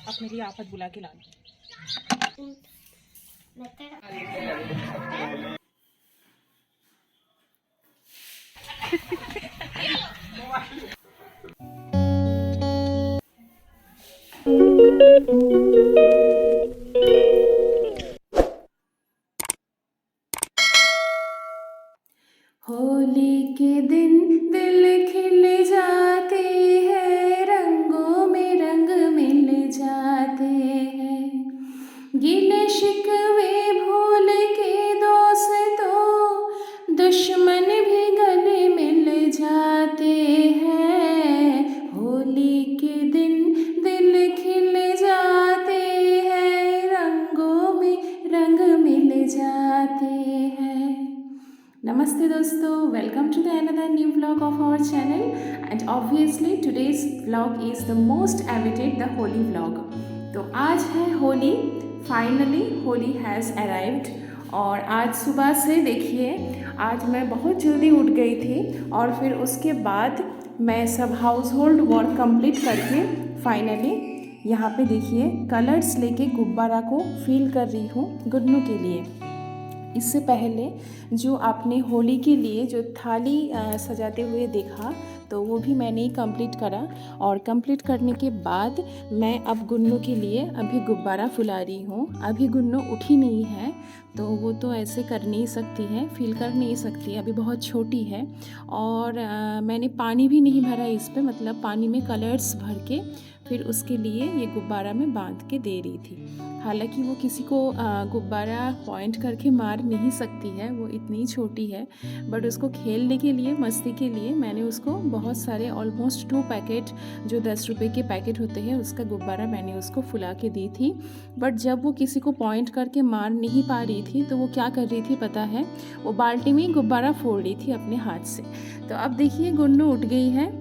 अपने लिए आफत बुला के ला दी। होली के दिन दिल खिल जाते हैं, रंगों में रंग मिल जाते हैं, गिले शिकवे भूल के दोस्तों दुश्मन भी गले मिल जाते हैं। होली के दिन दिल खिल जाते हैं, रंगों में रंग मिल जाते हैं। Namaste dosto, welcome to the another new vlog of our channel, and obviously today's vlog is the most awaited, the Holi vlog. तो आज है Holi, finally Holi has arrived. और आज सुबह से देखिए, आज मैं बहुत जल्दी उठ गई थी और फिर उसके बाद मैं सब हाउस होल्ड वर्क कंप्लीट करके फाइनली यहाँ पे देखिए कलर्स लेके गुब्बारा को फिल कर रही हूँ गुन्नू के लिए। इससे पहले जो आपने होली के लिए जो थाली सजाते हुए देखा, तो वो भी मैंने ही कंप्लीट करा। और कंप्लीट करने के बाद मैं अब गुन्नू के लिए अभी गुब्बारा फुला रही हूँ। अभी गुन्नू उठी नहीं है, तो वो तो ऐसे कर नहीं सकती है, फील कर नहीं सकती, अभी बहुत छोटी है। और मैंने पानी भी नहीं भरा इस पर, मतलब पानी में कलर्स भर के फिर उसके लिए ये गुब्बारा में बांध के दे रही थी। हालांकि वो किसी को गुब्बारा पॉइंट करके मार नहीं सकती है, वो इतनी छोटी है, बट उसको खेलने के लिए, मस्ती के लिए मैंने उसको बहुत सारे ऑलमोस्ट 2 पैकेट, जो 10 रुपये के पैकेट होते हैं, उसका गुब्बारा मैंने उसको फुला के दी थी। बट जब वो किसी को पॉइंट करके मार नहीं पा रही थी, तो वो क्या कर रही थी पता है, वो बाल्टी में गुब्बारा फोड़ रही थी अपने हाथ से। तो अब देखिए गुन्नू उठ गई है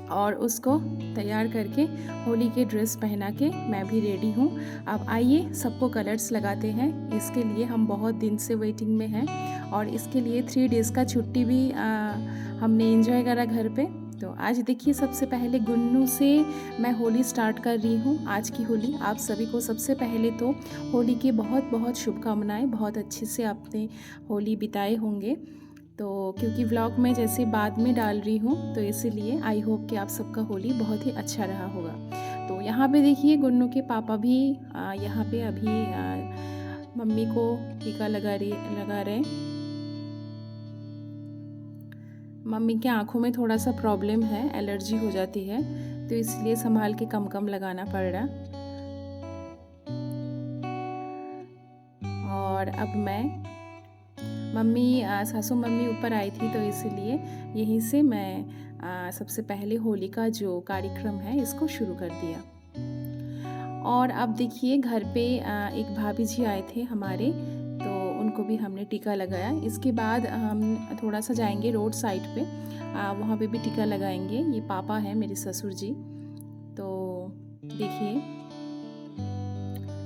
और उसको तैयार करके होली के ड्रेस पहना के मैं भी रेडी हूँ। अब आइए सबको कलर्स लगाते हैं। इसके लिए हम बहुत दिन से वेटिंग में हैं और इसके लिए 3 डेज़ का छुट्टी भी हमने एंजॉय करा घर पे। तो आज देखिए सबसे पहले गुन्नू से मैं होली स्टार्ट कर रही हूँ। आज की होली आप सभी को सबसे पहले तो होली की बहुत बहुत शुभकामनाएँ। बहुत अच्छे से आपने होली बिताए होंगे। तो क्योंकि व्लॉग में जैसे बाद में डाल रही हूँ, तो इसीलिए आई होप कि आप सबका होली बहुत ही अच्छा रहा होगा। तो यहाँ पे देखिए गुन्नू के पापा भी यहाँ पे अभी मम्मी को टीका लगा रहे। मम्मी के आँखों में थोड़ा सा प्रॉब्लम है, एलर्जी हो जाती है, तो इसलिए संभाल के कम कम लगाना पड़ रहा। और अब मैं सासू मम्मी ऊपर आई थी, तो इसीलिए यहीं से मैं सबसे पहले होली का जो कार्यक्रम है इसको शुरू कर दिया। और अब देखिए घर पे एक भाभी जी आए थे हमारे, तो उनको भी हमने टीका लगाया। इसके बाद हम थोड़ा सा जाएंगे रोड साइड पे, वहाँ पे भी टीका लगाएंगे। ये पापा हैं मेरे ससुर जी। तो देखिए,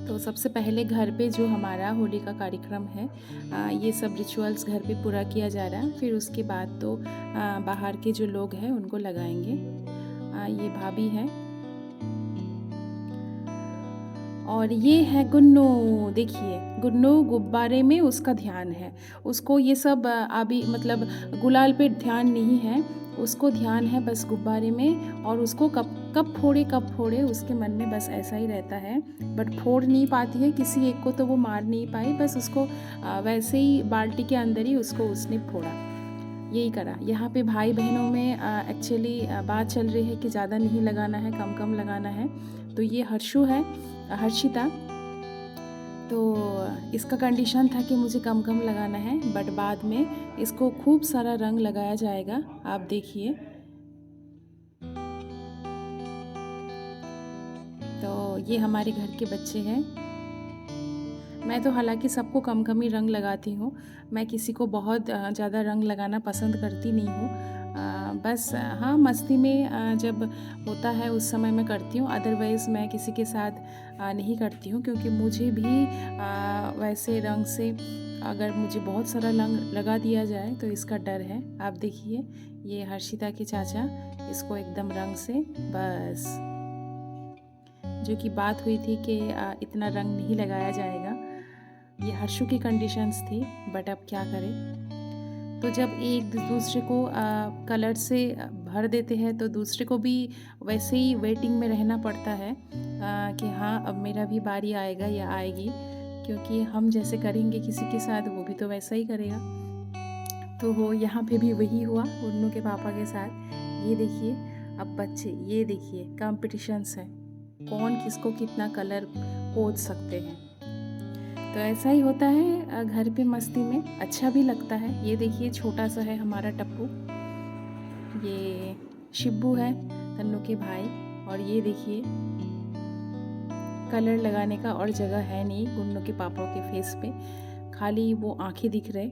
तो सबसे पहले घर पे जो हमारा होली का कार्यक्रम है, ये सब रिचुअल्स घर पे पूरा किया जा रहा है। फिर उसके बाद तो बाहर के जो लोग हैं उनको लगाएंगे। ये भाभी हैं और ये है गुन्नू। देखिए गुन्नू गुब्बारे में उसका ध्यान है, उसको ये सब अभी मतलब गुलाल पे ध्यान नहीं है, उसको ध्यान है बस गुब्बारे में। और उसको कब फोड़े उसके मन में बस ऐसा ही रहता है। बट फोड़ नहीं पाती है, किसी एक को तो वो मार नहीं पाई, बस उसको वैसे ही बाल्टी के अंदर ही उसको उसने फोड़ा, यही करा। यहाँ पे भाई बहनों में एक्चुअली बात चल रही है कि ज़्यादा नहीं लगाना है, कम कम लगाना है। तो ये हर्षिता, तो इसका कंडीशन था कि मुझे कम कम लगाना है, बट बाद में इसको खूब सारा रंग लगाया जाएगा। आप देखिए, तो ये हमारे घर के बच्चे हैं। मैं तो हालांकि सबको कम कम ही रंग लगाती हूँ, मैं किसी को बहुत ज़्यादा रंग लगाना पसंद करती नहीं हूँ। बस हाँ, मस्ती में जब होता है उस समय मैं करती हूँ, अदरवाइज़ मैं किसी के साथ नहीं करती हूँ, क्योंकि मुझे भी वैसे रंग से अगर मुझे बहुत सारा रंग लगा दिया जाए तो इसका डर है। आप देखिए ये हर्षिता के चाचा, इसको एकदम रंग से बस जो कि बात हुई थी कि इतना रंग नहीं लगाया जाएगा। ये हर्षु की कंडीशंस थी, बट अब क्या करें। तो जब एक दूसरे को कलर से भर देते हैं तो दूसरे को भी वैसे ही वेटिंग में रहना पड़ता है कि हाँ अब मेरा भी बारी आएगा या आएगी, क्योंकि हम जैसे करेंगे किसी के साथ वो भी तो वैसा ही करेगा। तो वो यहाँ पे भी वही हुआ गुन्नू के पापा के साथ। ये देखिए अब बच्चे, ये देखिए कंपटीशंस है, कौन किसको कितना कलर पोंछ सकते हैं। तो ऐसा ही होता है घर पे मस्ती में, अच्छा भी लगता है। ये देखिए छोटा सा है हमारा टप्पू, ये शिब्बू है तन्नू के भाई। और ये देखिए कलर लगाने का और जगह है नहीं गुन्नू के पापा के फेस पे, खाली वो आंखें दिख रहे।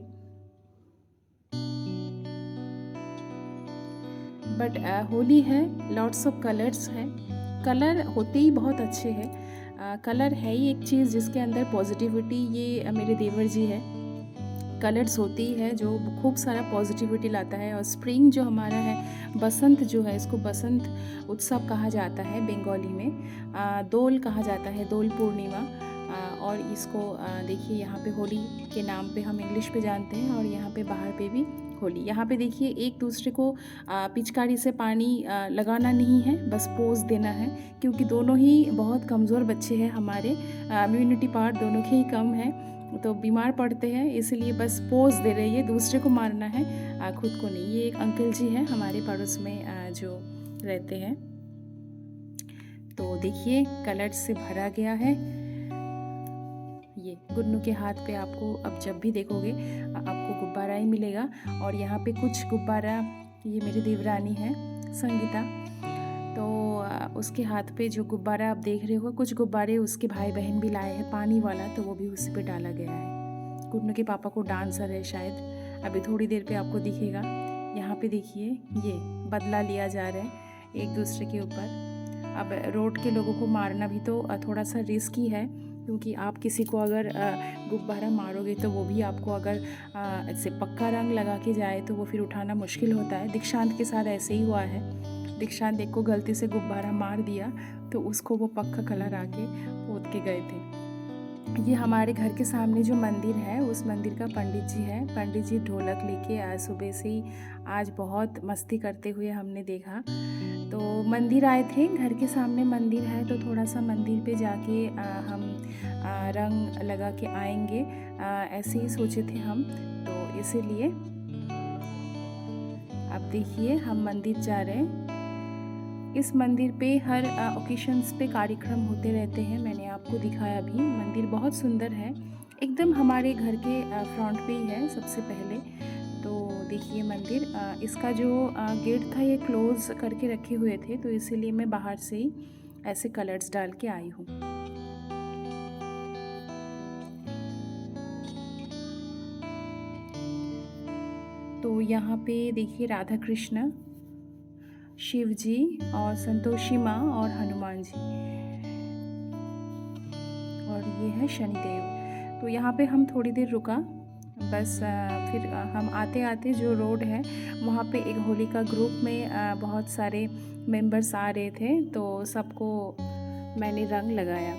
बट होली है, लॉट्स ऑफ कलर्स हैं, कलर होते ही बहुत अच्छे हैं। कलर है ही एक चीज़ जिसके अंदर पॉजिटिविटी, ये मेरे देवर जी है, कलर्स होती है जो खूब सारा पॉजिटिविटी लाता है। और स्प्रिंग जो हमारा है, बसंत जो है, इसको बसंत उत्सव कहा जाता है बंगाली में, दोल कहा जाता है, दोल पूर्णिमा। और इसको देखिए यहाँ पे होली के नाम पे हम इंग्लिश पे जानते हैं, और यहाँ पे बाहर पे भी होली। यहाँ पे देखिए एक दूसरे को पिचकारी से पानी लगाना नहीं है, बस पोज देना है, क्योंकि दोनों ही बहुत कमज़ोर बच्चे हैं हमारे, इम्यूनिटी पावर दोनों के ही कम है, तो बीमार पड़ते हैं, इसलिए बस पोज दे रही है, दूसरे को मारना है, खुद को नहीं। ये एक अंकल जी हैं हमारे पड़ोस में जो रहते हैं। तो देखिए कलर से भरा गया है। ये गुन्नू के हाथ पे आपको अब जब भी देखोगे आपको गुब्बारा ही मिलेगा। और यहाँ पे कुछ गुब्बारा, ये मेरी देवरानी है संगीता, तो उसके हाथ पे जो गुब्बारा आप देख रहे हो, कुछ गुब्बारे उसके भाई बहन भी लाए हैं पानी वाला, तो वो भी उसी पे डाला गया है। गुन्नू के पापा को डांसर है शायद, अभी थोड़ी देर पे आपको दिखेगा। यहाँ पे देखिए ये बदला लिया जा रहा है एक दूसरे के ऊपर। अब रोड के लोगों को मारना भी तो थोड़ा सा रिस्की है, क्योंकि आप किसी को अगर गुब्बारा मारोगे तो वो भी आपको अगर ऐसे पक्का रंग लगा के जाए तो वो फिर उठाना मुश्किल होता है। दीक्षांत के साथ ऐसे ही हुआ है, दीक्षांत एक को गलती से गुब्बारा मार दिया तो उसको वो पक्का कलर आके पोत के गए थे। ये हमारे घर के सामने जो मंदिर है, उस मंदिर का पंडित जी है, पंडित जी ढोलक लेके सुबह से ही आज बहुत मस्ती करते हुए हमने देखा। तो मंदिर आए थे, घर के सामने मंदिर है, तो थोड़ा सा मंदिर पे जाके हम रंग लगा के आएंगे, ऐसे ही सोचे थे हम, तो इसीलिए अब देखिए हम मंदिर जा रहे हैं। इस मंदिर पे हर ओकेशंस पे कार्यक्रम होते रहते हैं, मैंने आपको दिखाया भी। मंदिर बहुत सुंदर है, एकदम हमारे घर के फ्रंट पे ही है सबसे पहले। तो देखिए मंदिर, इसका जो गेट था ये क्लोज़ करके रखे हुए थे, तो इसीलिए मैं बाहर से ही ऐसे कलर्स डाल के आई हूँ। तो यहाँ पे देखिए राधा कृष्ण, शिव जी और संतोषी माँ और हनुमान जी, और ये है शनिदेव। तो यहाँ पे हम थोड़ी देर रुका, बस फिर हम आते आते जो रोड है वहाँ पे एक होली का ग्रुप में बहुत सारे मेंबर्स आ रहे थे, तो सबको मैंने रंग लगाया।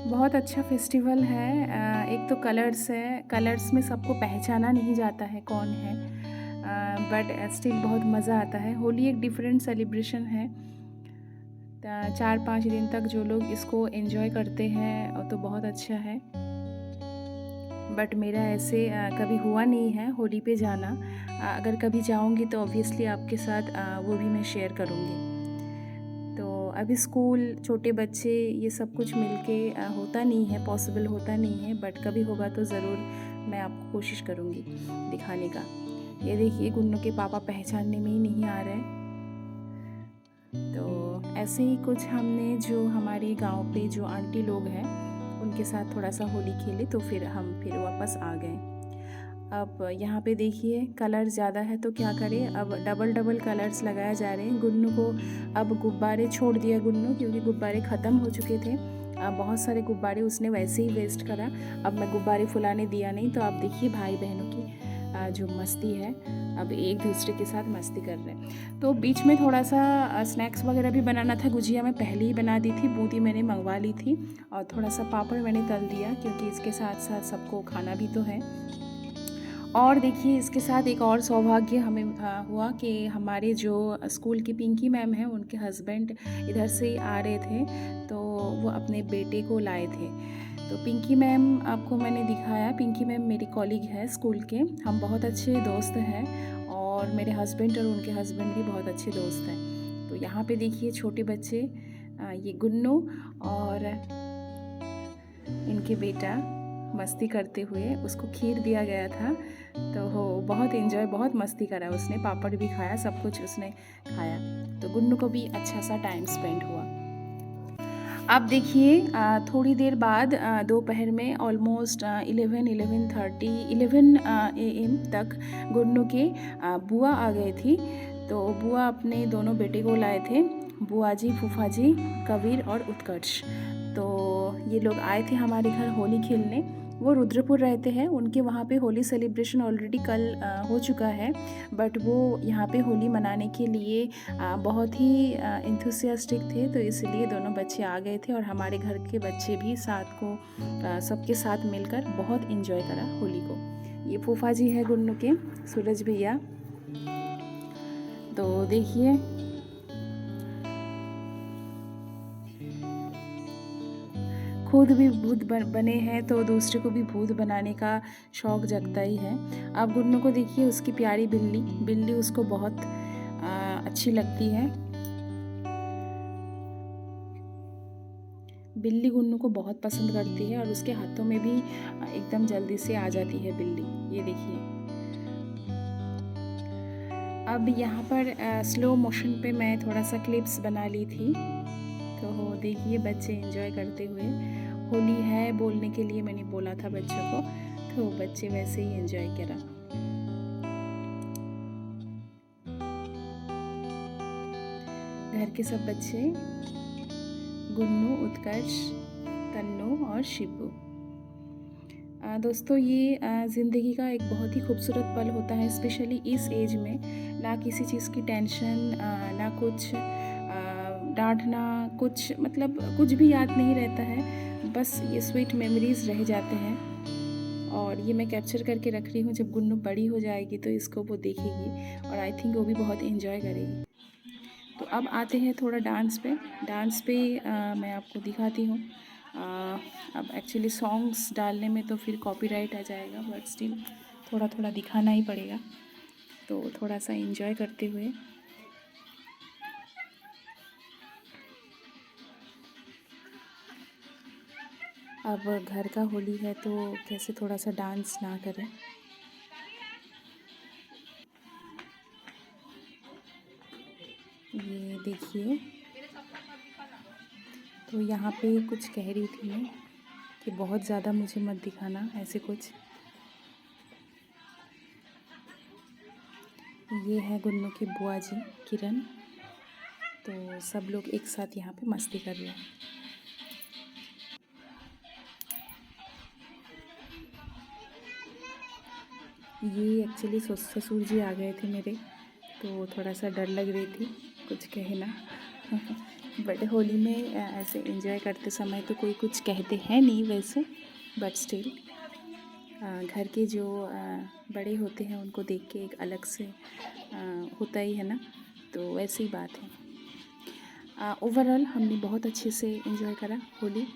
बहुत अच्छा फेस्टिवल है। एक तो कलर्स है, कलर्स में सबको पहचाना नहीं जाता है कौन है, बट स्टिल बहुत मज़ा आता है। होली एक डिफरेंट सेलिब्रेशन है, 4-5 दिन तक जो लोग इसको एंजॉय करते हैं तो बहुत अच्छा है। बट मेरा ऐसे कभी हुआ नहीं है होली पे जाना, अगर कभी जाऊंगी तो ऑब्वियसली आपके साथ वो भी मैं शेयर करूंगी। तो अभी स्कूल, छोटे बच्चे, ये सब कुछ मिलके होता नहीं है, पॉसिबल होता नहीं है, बट कभी होगा तो ज़रूर मैं आपको कोशिश करूंगी दिखाने का। ये देखिए गुन्नू के पापा पहचानने में ही नहीं आ रहे। तो ऐसे ही कुछ हमने जो हमारे गांव पे जो आंटी लोग हैं उनके साथ थोड़ा सा होली खेले, तो फिर हम वापस आ गए। अब यहाँ पे देखिए कलर ज़्यादा है तो क्या करें, अब डबल कलर्स लगाए जा रहे हैं। गुन्नू को अब गुब्बारे छोड़ दिया गुन्नू, क्योंकि गुब्बारे ख़त्म हो चुके थे। बहुत सारे गुब्बारे उसने वैसे ही वेस्ट करा। अब मैं गुब्बारे फुलाने दिया नहीं। तो आप देखिए भाई बहनों की जो मस्ती है, अब एक दूसरे के साथ मस्ती कर रहे हैं। तो बीच में थोड़ा सा स्नैक्स वगैरह भी बनाना था। गुजिया मैं पहले ही बना दी थी, बूंदी मैंने मंगवा ली थी, और थोड़ा सा पापड़ मैंने तल दिया क्योंकि इसके साथ साथ सबको खाना भी तो है। और देखिए इसके साथ एक और सौभाग्य हमें हुआ कि हमारे जो स्कूल की पिंकी मैम हैं, उनके हस्बैंड इधर से आ रहे थे, तो वो अपने बेटे को लाए थे। तो पिंकी मैम आपको मैंने दिखाया, पिंकी मैम मेरी कॉलीग है स्कूल के, हम बहुत अच्छे दोस्त हैं, और मेरे हस्बैंड और उनके हस्बैंड भी बहुत अच्छे दोस्त हैं। तो यहाँ पे देखिए छोटे बच्चे, ये गुन्नू और इनके बेटा मस्ती करते हुए, उसको खीर दिया गया था, तो हो बहुत एंजॉय, बहुत मस्ती करा उसने, पापड़ भी खाया, सब कुछ उसने खाया। तो गुन्नू को भी अच्छा सा टाइम स्पेंड हुआ। अब देखिए थोड़ी देर बाद दोपहर में ऑलमोस्ट 11 AM तक गुन्नू के बुआ आ गई थी। तो बुआ अपने दोनों बेटे को लाए थे, बुआ जी, फूफा जी, कबीर और उत्कर्ष। तो ये लोग आए थे हमारे घर होली खेलने। वो रुद्रपुर रहते हैं, उनके वहाँ पे होली सेलिब्रेशन ऑलरेडी कल हो चुका है, बट वो यहाँ पे होली मनाने के लिए बहुत ही इंथुसियास्टिक थे, तो इसलिए दोनों बच्चे आ गए थे, और हमारे घर के बच्चे भी साथ को सबके साथ मिलकर बहुत इन्जॉय करा होली को। ये फूफा जी है गुन्नू के, सूरज भैया। तो देखिए खुद भी भूत बने हैं तो दूसरे को भी भूत बनाने का शौक़ जगता ही है। अब गुन्नू को देखिए, उसकी प्यारी बिल्ली उसको बहुत अच्छी लगती है। बिल्ली गुन्नू को बहुत पसंद करती है, और उसके हाथों में भी एकदम जल्दी से आ जाती है बिल्ली। ये देखिए अब यहाँ पर स्लो मोशन पे मैं थोड़ा सा क्लिप्स बना ली थी। तो देखिए बच्चे एंजॉय करते हुए, होली है बोलने के लिए मैंने बोला था बच्चों को, तो बच्चे वैसे ही एंजॉय करा। घर के सब बच्चे, गुन्नू, उत्कर्ष, तन्नू और शिबू। दोस्तों ये ज़िंदगी का एक बहुत ही खूबसूरत पल होता है, स्पेशली इस एज में। ना किसी चीज़ की टेंशन, ना कुछ डांटना, कुछ मतलब कुछ भी याद नहीं रहता है, बस ये स्वीट मेमोरीज़ रह जाते हैं। और ये मैं कैप्चर करके रख रही हूँ, जब गुन्नू बड़ी हो जाएगी तो इसको वो देखेगी, और आई थिंक वो भी बहुत एंजॉय करेगी। तो अब आते हैं थोड़ा डांस पे मैं आपको दिखाती हूँ। अब एक्चुअली सॉन्ग्स डालने में तो फिर कॉपीराइट आ जाएगा, बट स्टिल थोड़ा थोड़ा दिखाना ही पड़ेगा, तो थोड़ा सा एंजॉय करते हुए। अब घर का होली है तो कैसे थोड़ा सा डांस ना करें। ये देखिए, तो यहाँ पे कुछ कह रही थी मैं कि बहुत ज़्यादा मुझे मत दिखाना, ऐसे कुछ। ये है गुन्नू की बुआ जी किरण, तो सब लोग एक साथ यहाँ पे मस्ती कर रहे हैं। ये एक्चुअली ससुर जी आ गए थे मेरे, तो थोड़ा सा डर लग रही थी कुछ कहना बट होली में ऐसे एंजॉय करते समय तो कोई कुछ कहते हैं नहीं वैसे, बट स्टिल घर के जो बड़े होते हैं उनको देख के एक अलग से होता ही है ना, तो वैसी ही बात है। ओवरऑल हमने बहुत अच्छे से एंजॉय करा होली।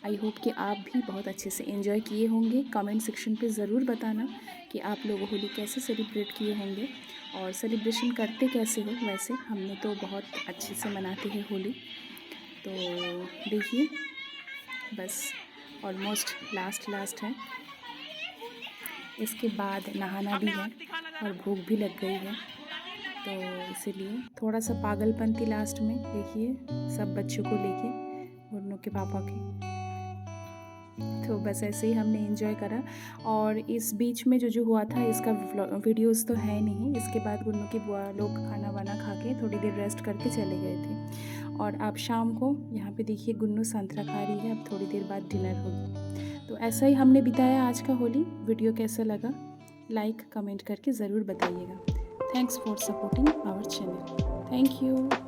आई होप कि आप भी बहुत अच्छे से एंजॉय किए होंगे। कमेंट सेक्शन पे ज़रूर बताना कि आप लोग होली कैसे सेलिब्रेट किए होंगे और सेलिब्रेशन करते कैसे हो। वैसे हमने तो बहुत अच्छे से मनाते हैं होली। तो देखिए बस ऑलमोस्ट लास्ट है, इसके बाद नहाना भी है और भूख भी लग गई है, तो इसीलिए थोड़ा सा पागलपंती लास्ट में। देखिए सब बच्चों को लेके गुन्नू के पापा के, तो बस ऐसे ही हमने एंजॉय करा। और इस बीच में जो हुआ था इसका वीडियोस तो है नहीं। इसके बाद गुन्नू की बुआ लोग खाना वाना खा के थोड़ी देर रेस्ट करके चले गए थे, और अब शाम को यहाँ पे देखिए गुन्नू संतरा खा रही है। अब थोड़ी देर बाद डिनर होगी। तो ऐसा ही हमने बिताया आज का होली। वीडियो कैसा लगा लाइक कमेंट करके ज़रूर बताइएगा। Thanks for supporting our channel. Thank you.